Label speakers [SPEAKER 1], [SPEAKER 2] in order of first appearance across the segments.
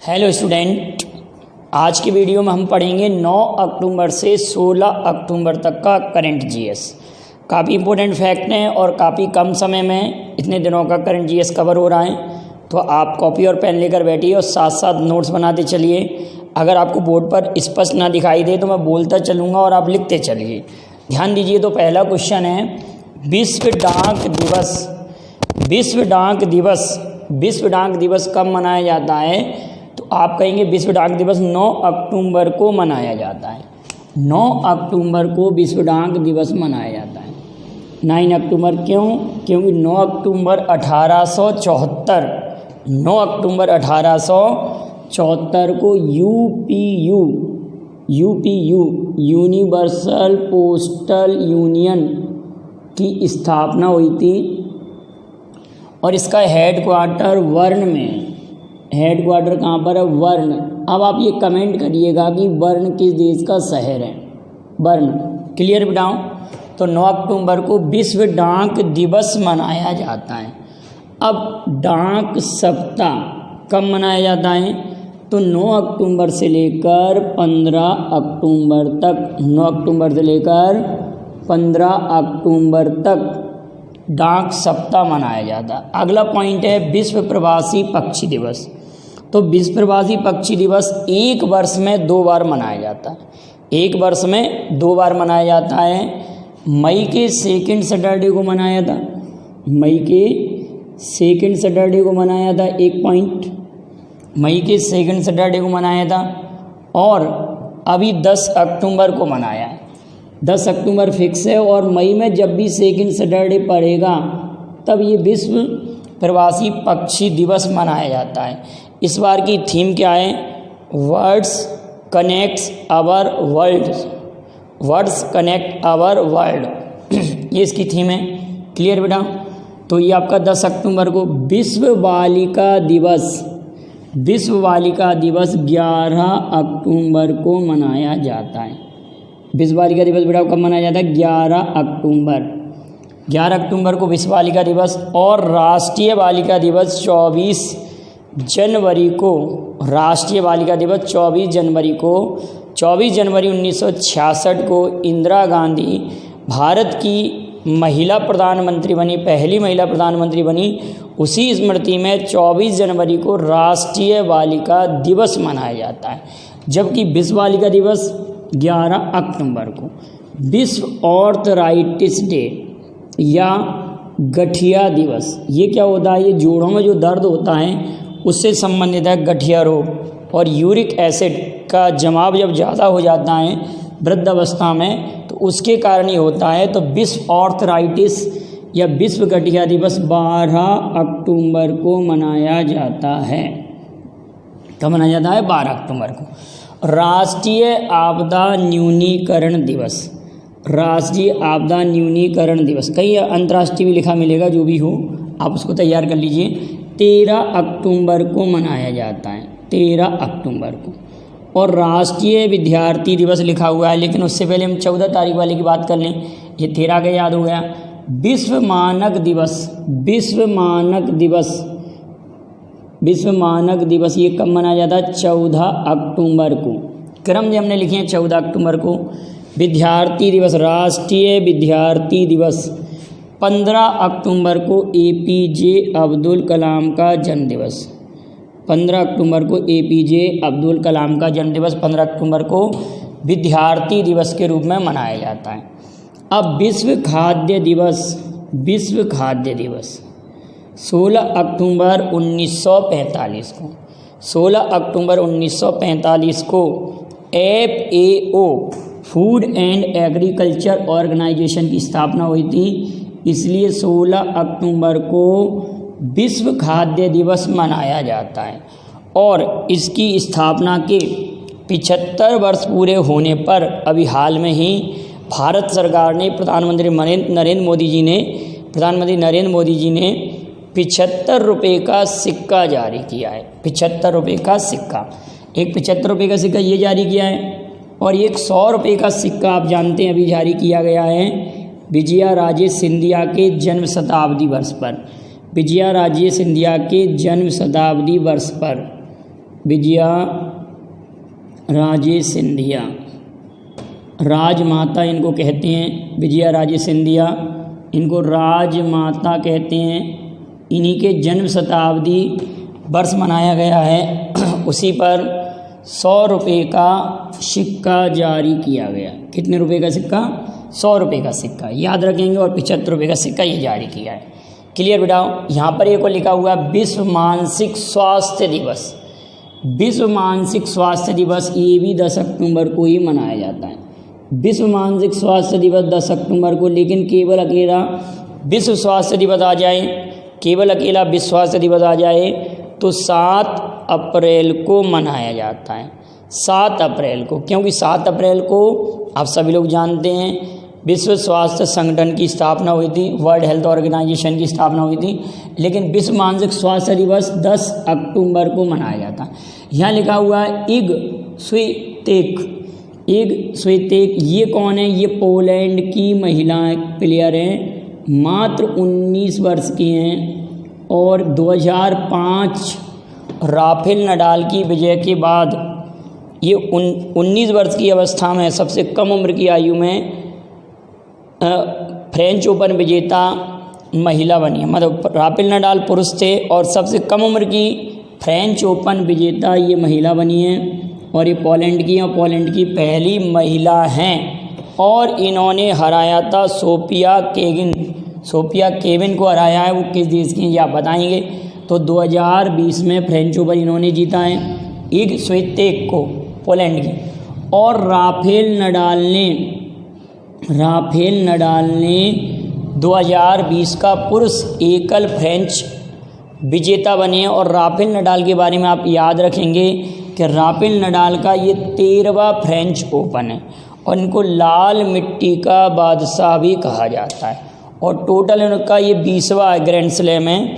[SPEAKER 1] Hello student, आज की video में हम पढ़ेंगे 9 अक्टूबर से 16 अक्टूबर तक का करंट जीएस। काफ़ी इंपॉर्टेंट फैक्ट हैं और काफ़ी कम समय में इतने दिनों का करंट जीएस कवर हो रहा है, तो आप कॉपी और पेन लेकर बैठिए और साथ साथ नोट्स बनाते चलिए। अगर आपको बोर्ड पर स्पष्ट ना दिखाई दे तो मैं बोलता चलूँगा और आप लिखते चलिए। ध्यान दीजिए। तो पहला क्वेश्चन है, विश्व डाक दिवस। विश्व डाक दिवस कब मनाया जाता है? तो आप कहेंगे विश्व डाक दिवस 9 अक्टूबर को मनाया जाता है। 9 अक्टूबर को विश्व डाक दिवस मनाया जाता है। 9 अक्टूबर क्यों? क्योंकि 9 अक्टूबर 1874 को यूपीयू यूनिवर्सल पोस्टल यूनियन की स्थापना हुई थी और इसका हेडक्वार्टर वर्ण में। हेडक्वार्टर कहाँ पर है? वर्ण। अब आप ये कमेंट करिएगा कि वर्ण किस देश का शहर है। वर्ण क्लियर बताऊँ? तो 9 अक्टूबर को विश्व डाक दिवस मनाया जाता है। अब डाक सप्ताह कब मनाया जाता है? तो 9 अक्टूबर से लेकर 15 अक्टूबर तक, 9 अक्टूबर से लेकर 15 अक्टूबर तक डाक सप्ताह मनाया जाता है। अगला पॉइंट है विश्व प्रवासी पक्षी दिवस। तो विश्व प्रवासी पक्षी दिवस एक वर्ष में 2 बार मनाया जाता है। एक वर्ष में 2 बार मनाया जाता है। मई के सेकंड सैटरडे को मनाया था। मई के सेकंड सैटरडे को मनाया था। एक पॉइंट, मई के सेकंड सैटरडे को मनाया था और अभी 10 अक्टूबर को मनाया है। 10 अक्टूबर फिक्स है और मई में जब भी सेकंड सैटरडे पड़ेगा तब ये विश्व प्रवासी पक्षी दिवस मनाया जाता है। इस बार की थीम क्या है? Words connects our world. Words connect our world ये इसकी थीम है। क्लियर बेटा? तो ये आपका 10 अक्टूबर को विश्व बालिका दिवस। विश्व बालिका दिवस 11 अक्टूबर को मनाया जाता है। विश्व बालिका दिवस बेटा कब मनाया जाता है? 11 अक्टूबर। 11 अक्टूबर को विश्व बालिका दिवस और राष्ट्रीय बालिका दिवस 24 जनवरी को। राष्ट्रीय बालिका दिवस 24 जनवरी को। 24 जनवरी 1966 को इंदिरा गांधी भारत की महिला प्रधानमंत्री बनी, पहली महिला प्रधानमंत्री बनी। उसी स्मृति में 24 जनवरी को राष्ट्रीय बालिका दिवस मनाया जाता है, जबकि विश्व बालिका दिवस 11 अक्टूबर को। विश्व ऑर्थराइटिस डे या गठिया दिवस, ये क्या होता है? ये जोड़ों में जो दर्द होता है उससे संबंधित है गठिया रोग। और यूरिक एसिड का जमाव जब ज़्यादा हो जाता है वृद्ध अवस्था में तो उसके कारण ही होता है। तो विश्व ऑर्थराइटिस या विश्व गठिया दिवस 12 अक्टूबर को मनाया जाता है। कब मनाया जाता है? 12 अक्टूबर को। राष्ट्रीय आपदा न्यूनीकरण दिवस। राष्ट्रीय आपदा न्यूनीकरण दिवस, कहीं अंतर्राष्ट्रीय भी लिखा मिलेगा, जो भी हो आप उसको तैयार कर लीजिए। 13 अक्टूबर को मनाया जाता है। 13 अक्टूबर को। और राष्ट्रीय विद्यार्थी दिवस लिखा हुआ है, लेकिन उससे पहले हम 14 तारीख वाले की बात कर लें। ये 13 का याद हो गया। विश्व मानक दिवस। विश्व मानक दिवस, विश्व मानक दिवस ये कब मनाया जाता है? 14 अक्टूबर को। क्रम जो हमने लिखे हैं 14 अक्टूबर को। विद्यार्थी दिवस, राष्ट्रीय विद्यार्थी दिवस 15 अक्टूबर को एपीजे अब्दुल कलाम का जन्मदिवस। 15 अक्टूबर को एपीजे अब्दुल कलाम का जन्मदिवस 15 अक्टूबर को विद्यार्थी दिवस के रूप में मनाया जाता है। अब विश्व खाद्य दिवस। विश्व खाद्य दिवस 16 अक्टूबर 1945 को। 16 अक्टूबर 1945 को FAO food and agriculture organisation की स्थापना हुई थी, इसलिए 16 अक्टूबर को विश्व खाद्य दिवस मनाया जाता है। और इसकी स्थापना के 75 वर्ष पूरे होने पर अभी हाल में ही भारत सरकार ने प्रधानमंत्री नरेंद्र मोदी जी ने 75 रुपये का सिक्का जारी किया है। 75 रुपये का सिक्का, एक 75 रुपये का सिक्का ये जारी किया है और एक 100 रुपये का सिक्का आप जानते हैं अभी जारी किया गया है विजया राजे सिंधिया के जन्म शताब्दी वर्ष पर। विजया राजे सिंधिया के जन्म शताब्दी वर्ष पर विजया राजे सिंधिया, राजमाता इनको कहते हैं, विजया राजे सिंधिया इनको राजमाता कहते हैं। इन्हीं के जन्म शताब्दी वर्ष मनाया गया है। उसी पर 100 रुपये का सिक्का जारी किया गया। कितने रुपए का सिक्का? 100 रुपये का सिक्का याद रखेंगे, और 75 रुपये का सिक्का ये जारी किया है। क्लियर बेटा? यहाँ पर एक और लिखा हुआ है विश्व मानसिक स्वास्थ्य दिवस। विश्व मानसिक स्वास्थ्य दिवस ये भी 10 अक्टूबर को ही मनाया जाता है। विश्व मानसिक स्वास्थ्य दिवस 10 अक्टूबर को, लेकिन केवल अकेला विश्व स्वास्थ्य दिवस आ जाए, केवल अकेला विश्व स्वास्थ्य दिवस आ जाए तो 7 अप्रैल को मनाया जाता है। 7 अप्रैल को, क्योंकि 7 अप्रैल को आप सभी लोग जानते हैं विश्व स्वास्थ्य संगठन की स्थापना हुई थी, वर्ल्ड हेल्थ ऑर्गेनाइजेशन की स्थापना हुई थी। लेकिन विश्व मानसिक स्वास्थ्य दिवस 10 अक्टूबर को मनाया जाता है। यहाँ लिखा हुआ है इग स्वितेक। इग स्वितेक ये कौन है? ये पोलैंड की महिला प्लेयर हैं, मात्र 19 वर्ष की हैं, और 2005 राफेल नडाल की विजय के बाद ये 19 वर्ष की अवस्था में सबसे कम उम्र की आयु में फ्रेंच ओपन विजेता महिला बनी है। मतलब राफेल नडाल पुरुष थे और सबसे कम उम्र की फ्रेंच ओपन विजेता ये महिला बनी है, और ये पोलैंड की, और पोलैंड की पहली महिला हैं। और इन्होंने हराया था सोफिया केविन को हराया है। वो किस देश की हैं ये आप बताएंगे। तो 2020 में फ्रेंच ओपन इन्होंने जीता है, इग स्वितेक को, पोलैंड की। और राफेल नडाल ने 2020 का पुरुष एकल फ्रेंच विजेता बने हैं। और राफेल नडाल के बारे में आप याद रखेंगे कि राफेल नडाल का ये 13वां फ्रेंच ओपन है, और इनको लाल मिट्टी का बादशाह भी कहा जाता है। और टोटल इनका ये 20वां ग्रैंड स्लैम है,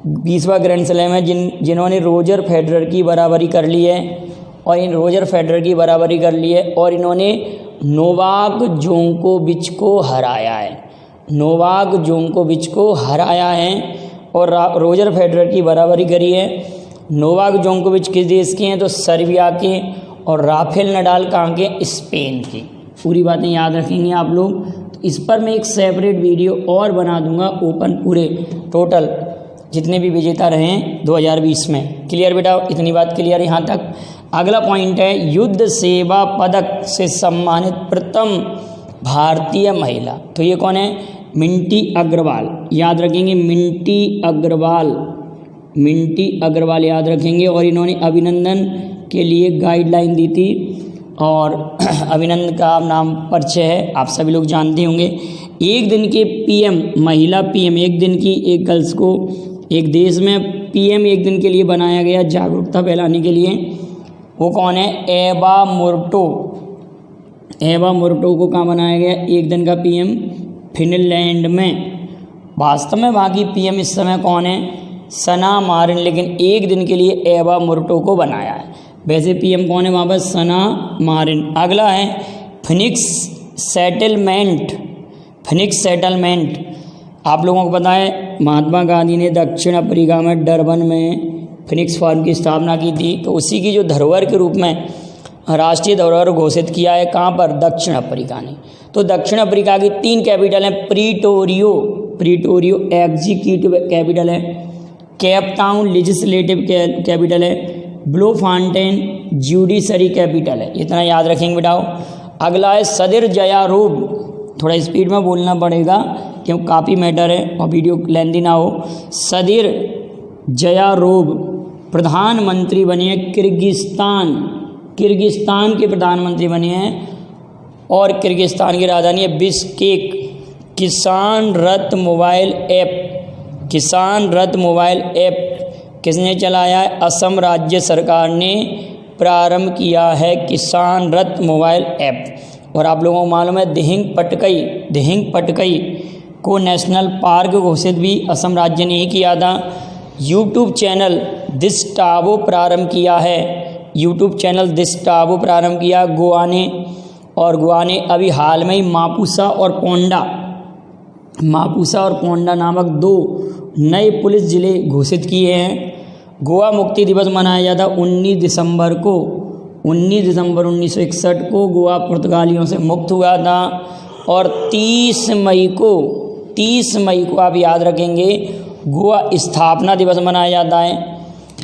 [SPEAKER 1] 20वां ग्रैंड स्लैम है जिन्होंने रोजर फेडरर की बराबरी कर ली है, और इन रोजर फेडरर की बराबरी कर ली है। और इन्होंने नोवाक जोकोविच को हराया है, नोवाक जोकोविच को हराया है, और रोजर फेडरर की बराबरी करी है। नोवाक जोकोविच किस देश के हैं? तो सर्बिया के। और राफेल नडाल कहाँ के? स्पेन के। पूरी बातें याद रखेंगे आप लोग। तो इस पर मैं एक सेपरेट वीडियो और बना दूंगा, ओपन पूरे टोटल जितने भी विजेता रहे हैं 2020 में। क्लियर बेटा? इतनी बात क्लियर यहाँ तक। अगला पॉइंट है युद्ध सेवा पदक से सम्मानित प्रथम भारतीय महिला। तो ये कौन है? मिंटी अग्रवाल। याद रखेंगे मिंटी अग्रवाल याद रखेंगे। और इन्होंने अभिनंदन के लिए गाइडलाइन दी थी, और अभिनंदन का नाम परिचय है, आप सभी लोग जानते होंगे। एक दिन के पीएम, महिला पीएम, एक दिन की एक गर्ल्स को एक देश में पीएम एक दिन के लिए बनाया गया जागरूकता फैलाने के लिए। वो कौन है? एवा मोर्टो को कहाँ बनाया गया एक दिन का पीएम? फिनलैंड में। वास्तव में वहाँ की पीएम इस समय कौन है? सना मारिन, लेकिन एक दिन के लिए एवा मोर्टो को बनाया है। वैसे पीएम कौन है वहाँ पर? सना मारिन। अगला है फिनिक्स सेटलमेंट। आप लोगों को पता है महात्मा गांधी ने दक्षिण अफ्रीका में डरबन में फिनिक्स फॉर्म की स्थापना की थी। तो उसी की जो धरोहर के रूप में राष्ट्रीय धरोहर घोषित किया है कहाँ पर? दक्षिण अफ्रीका ने। तो दक्षिण अफ्रीका की 3 कैपिटल हैं। प्रीटोरियो एग्जीक्यूटिव कैपिटल है, केप टाउन लेजिस्लेटिव कैपिटल है, ब्लोफांटेन ज्यूडिशरी कैपिटल है। इतना याद रखेंगे बेटाओ। अगला है सदिर जयारूब। थोड़ा स्पीड में बोलना पड़ेगा क्योंकि काफ़ी मैटर है और वीडियो लेंथी ना हो। सदिर जयारूब प्रधानमंत्री बने हैं किर्गिस्तान के प्रधानमंत्री बने हैं, और किर्गिस्तान की राजधानी है बिश्केक। किसान रथ मोबाइल ऐप किसने चलाया है? असम राज्य सरकार ने प्रारंभ किया है किसान रथ मोबाइल ऐप। और आप लोगों को मालूम है दिहिंग पटकई को नेशनल पार्क घोषित भी असम राज्य ने ही किया था। यूट्यूब चैनल दिस्टावो प्रारंभ किया गोवा ने, और गोवा ने अभी हाल में ही मापुसा और पोंडा नामक 2 नए पुलिस जिले घोषित किए हैं। गोवा मुक्ति दिवस मनाया जाता 19 दिसंबर को। 19 दिसंबर 1961 को गोवा पुर्तगालियों से मुक्त हुआ था। और 30 मई को आप याद रखेंगे गोवा स्थापना दिवस मनाया जाता है।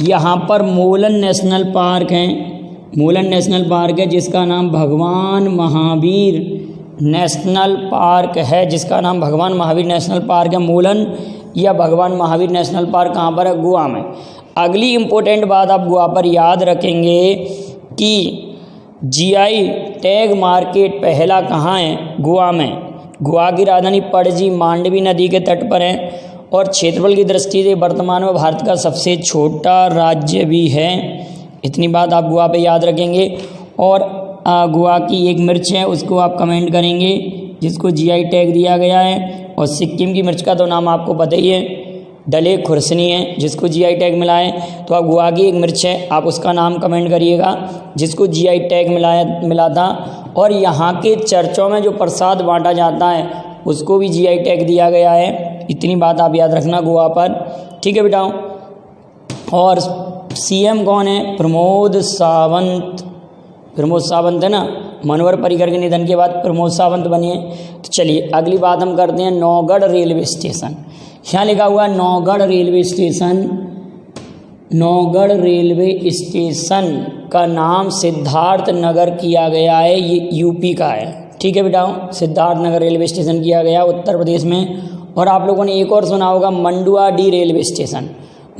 [SPEAKER 1] यहाँ पर मोलन नेशनल पार्क है, मोलन नेशनल पार्क है जिसका नाम भगवान महावीर नेशनल पार्क है, जिसका नाम भगवान महावीर नेशनल पार्क है। मोलन या भगवान महावीर नेशनल पार्क कहाँ पर है? गोवा में। अगली इम्पोर्टेंट बात आप गोवा पर याद रखेंगे कि जीआई टैग मार्केट पहला कहाँ है? गोवा में। गोवा की राजधानी पणजी मांडवी नदी के तट पर है और क्षेत्रफल की दृष्टि से वर्तमान में भारत का सबसे छोटा राज्य भी है। इतनी बात आप गोवा पे याद रखेंगे। और गोवा की एक मिर्च है उसको आप कमेंट करेंगे जिसको जीआई टैग दिया गया है। और सिक्किम की मिर्च का तो नाम आपको पता ही है, डले खुर्सनी है जिसको जीआई टैग मिला है। तो आप गोवा की एक मिर्च है आप उसका नाम कमेंट करिएगा जिसको जीआई टैग मिला था। और यहाँ के चर्चों में जो प्रसाद बांटा जाता है उसको भी जीआई टैग दिया गया है। इतनी बात आप याद रखना गोवा पर, ठीक है बेटाओ। और सीएम कौन है? प्रमोद सावंत। प्रमोद सावंत है ना, मनोहर पर्रिकर के निधन के बाद प्रमोद सावंत बने। तो चलिए अगली बात हम करते हैं नौगढ़ रेलवे स्टेशन। यहाँ लिखा हुआ Naugarh railway station. Naugarh railway station का नाम सिद्धार्थ नगर किया गया है, ये यूपी का है, ठीक है बेटाओ। सिद्धार्थ नगर रेलवे स्टेशन किया गया उत्तर प्रदेश में। और आप लोगों ने एक और सुना होगा Manduadih railway station.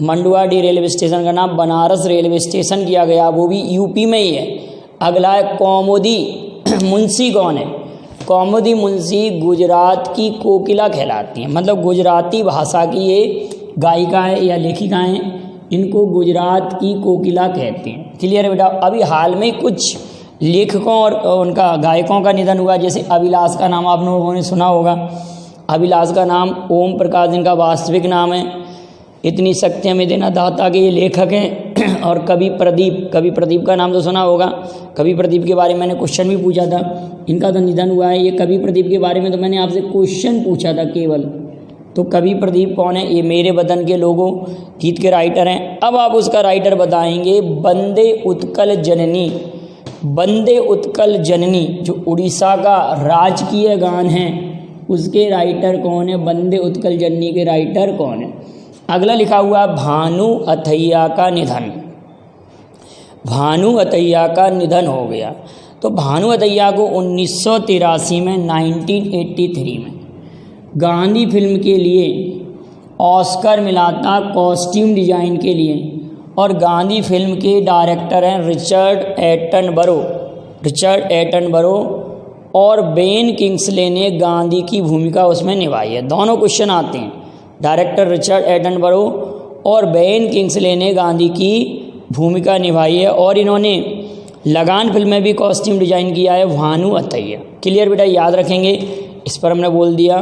[SPEAKER 1] Manduadih railway station का नाम बनारस रेलवे स्टेशन किया गया, वो भी यूपी में ही है। अगला है कौमुदी मुंशी कौन है? कौमुदी मुंशी गुजरात की कोकिला कहलाती हैं, मतलब गुजराती भाषा की ये गायिका है या लेखिका हैं, इनको गुजरात की कोकिला कहते हैं। क्लियर है बेटा। अभी हाल में कुछ लेखकों और उनका गायकों का निधन हुआ, जैसे अभिलाष का नाम आप लोगों ने सुना होगा। अभिलाष का नाम ओम प्रकाश जिनका वास्तविक नाम है। इतनी शक्ति हमें देना दाता के ये लेखक हैं। और कवि प्रदीप का नाम तो सुना होगा। कवि प्रदीप के बारे में मैंने क्वेश्चन भी पूछा था, इनका तो निधन हुआ है। ये कवि प्रदीप के बारे में तो मैंने आपसे क्वेश्चन पूछा था केवल। तो कवि प्रदीप कौन है? ये मेरे वतन के लोगों गीत के राइटर हैं। अब आप उसका राइटर बताएंगे। वंदे उत्कल जननी, वंदे उत्कल जननी जो उड़ीसा का राजकीय गान है उसके राइटर कौन है? वंदे उत्कल जननी के राइटर कौन है? अगला लिखा हुआ भानु अथैया का निधन। भानु अथैया का निधन हो गया। तो भानु अथैया को 1983 में 1983 में गांधी फिल्म के लिए ऑस्कर मिला था कॉस्ट्यूम डिजाइन के लिए। और गांधी फिल्म के डायरेक्टर हैं रिचर्ड एटनबरो और बेन किंग्सले ने गांधी की भूमिका उसमें निभाई है। दोनों क्वेश्चन आते हैं। डायरेक्टर रिचर्ड एटनबरो और बेन किंग्सले ने गांधी की भूमिका निभाई है। और इन्होंने लगान फिल्म में भी कॉस्ट्यूम डिजाइन किया है भानु अथैया। क्लियर बेटा, याद रखेंगे। इस पर हमने बोल दिया।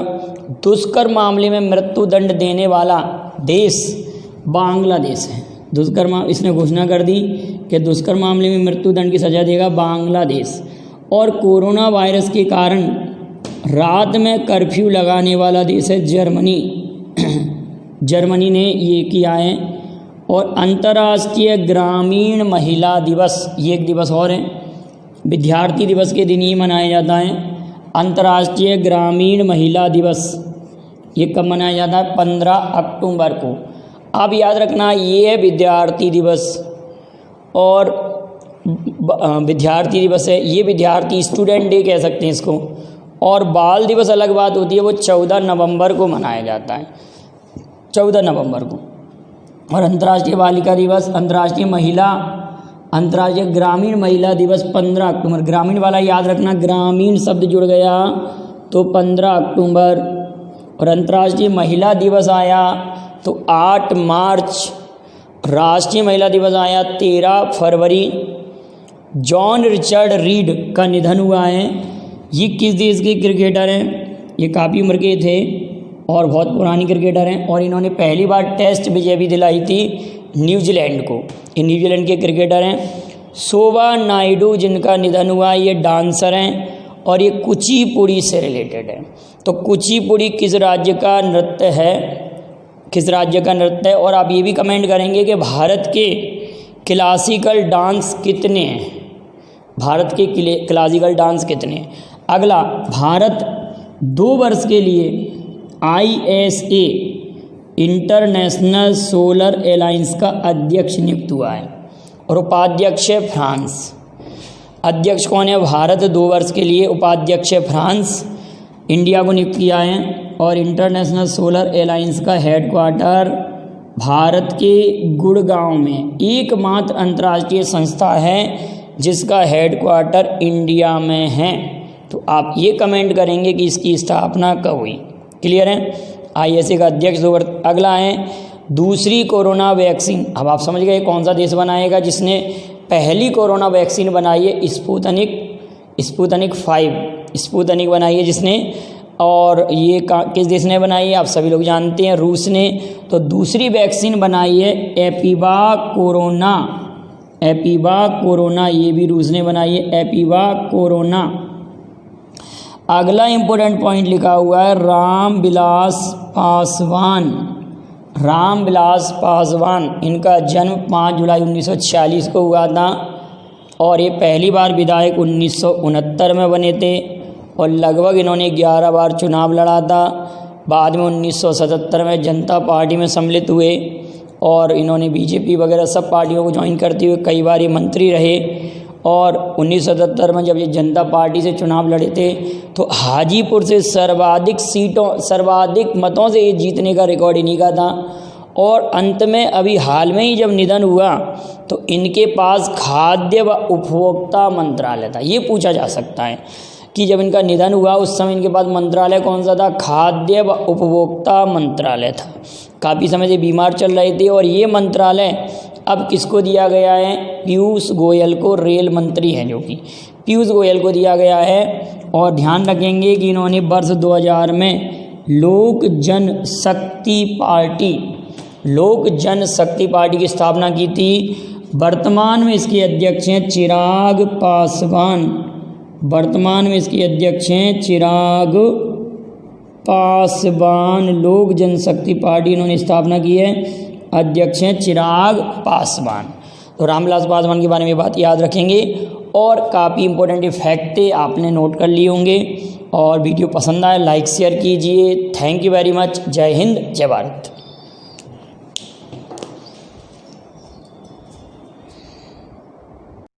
[SPEAKER 1] दुष्कर्म मामले में मृत्युदंड देने वाला देश बांग्लादेश है। दुष्कर्म, इसने घोषणा कर दी कि दुष्कर्म मामले में मृत्युदंड की सजा देगा बांग्लादेश। और कोरोना वायरस के कारण रात में कर्फ्यू लगाने वाला देश है जर्मनी। जर्मनी ने ये किया है। और अंतर्राष्ट्रीय ग्रामीण महिला दिवस, ये एक दिवस और है, विद्यार्थी दिवस के दिन ही मनाया जाता है। अंतर्राष्ट्रीय ग्रामीण महिला दिवस ये कब मनाया जाता है? 15 अक्टूबर को। आप याद रखना ये है विद्यार्थी दिवस। और विद्यार्थी दिवस है ये, विद्यार्थी स्टूडेंट डे कह सकते हैं इसको। और बाल दिवस अलग बात होती है, वो 14 नवंबर को मनाया जाता है, 14 नवंबर को। और अंतर्राष्ट्रीय बालिका दिवस, अंतर्राष्ट्रीय ग्रामीण महिला दिवस 15 अक्टूबर। ग्रामीण वाला याद रखना, ग्रामीण शब्द जुड़ गया तो 15 अक्टूबर। और अंतर्राष्ट्रीय महिला दिवस आया तो 8 मार्च। राष्ट्रीय महिला दिवस आया 13 फरवरी। जॉन रिचर्ड रीड का निधन हुआ है। ये किस देश के क्रिकेटर हैं? ये काफ़ी उम्र के थे और बहुत पुरानी क्रिकेटर हैं। और इन्होंने पहली बार टेस्ट विजय भी दिलाई थी न्यूजीलैंड को। ये न्यूजीलैंड के क्रिकेटर हैं। शोभा नायडू जिनका निधन हुआ, ये डांसर हैं और ये कुचिपुड़ी से रिलेटेड है। तो कुचिपुड़ी किस राज्य का नृत्य है? किस राज्य का नृत्य है। और आप ये भी कमेंट करेंगे कि भारत के क्लासिकल डांस कितने हैं, भारत के क्लासिकल डांस कितने हैं। अगला, भारत 2 वर्ष के लिए ISA इंटरनेशनल सोलर अलायंस का अध्यक्ष नियुक्त हुआ है और उपाध्यक्ष है फ्रांस। अध्यक्ष कौन है? भारत 2 वर्ष के लिए, उपाध्यक्ष है फ्रांस, इंडिया को नियुक्त किया है। और इंटरनेशनल सोलर अलायंस का हेडक्वार्टर भारत के गुड़गांव में, एकमात्र अंतर्राष्ट्रीय संस्था है जिसका हेडक्वार्टर इंडिया में है। तो आप ये कमेंट करेंगे कि इसकी स्थापना कब हुई। क्लियर है? ISA का अध्यक्ष 2 वर्ष। अगला है दूसरी कोरोना वैक्सीन। अब आप समझ गए कौन सा देश बनाएगा जिसने पहली कोरोना वैक्सीन बनाई है? स्पुतनिक 5 स्पुतनिक बनाई है जिसने। और ये किस देश ने बनाई है? आप सभी लोग जानते हैं, रूस ने। तो दूसरी वैक्सीन बनाई है एपिवा कोरोना, ये भी रूस ने बनाई है, एपिवा कोरोना। अगला इंपॉर्टेंट पॉइंट लिखा हुआ है रामविलास पासवान। इनका जन्म 5 जुलाई 1946 को हुआ था और ये पहली बार विधायक 1969 में बने थे और लगभग इन्होंने 11 बार चुनाव लड़ा था। बाद में 1977 में जनता पार्टी में सम्मिलित हुए और इन्होंने BJP वगैरह सब पार्टियों को ज्वाइन करते हुए कई बार ये मंत्री रहे। और 1977 में जब ये जनता पार्टी से चुनाव लड़े थे तो हाजीपुर से सर्वाधिक मतों से ये जीतने का रिकॉर्ड इन्हीं का था। और अंत में अभी हाल में ही जब निधन हुआ तो इनके पास खाद्य व उपभोक्ता मंत्रालय था। ये पूछा जा सकता है कि जब इनका निधन हुआ उस समय इनके पास मंत्रालय कौन सा था? खाद्य व उपभोक्ता मंत्रालय था। काफ़ी समय से बीमार चल रहे थे और ये मंत्रालय अब किसको दिया गया है? पीयूष गोयल को, रेल मंत्री हैं जो कि पीयूष गोयल को दिया गया है। और ध्यान रखेंगे कि इन्होंने वर्ष 2000 में लोक जनशक्ति पार्टी की स्थापना की थी। वर्तमान में इसके अध्यक्ष हैं चिराग पासवान। लोक जनशक्ति पार्टी इन्होंने स्थापना की है, अध्यक्ष हैं चिराग पासवान। तो रामविलास पासवान के बारे में बात याद रखेंगे और काफ़ी इंपॉर्टेंट फैक्ट थे आपने नोट कर लिए होंगे। और वीडियो पसंद आए लाइक शेयर कीजिए। Thank you very much. जय हिंद, जय भारत।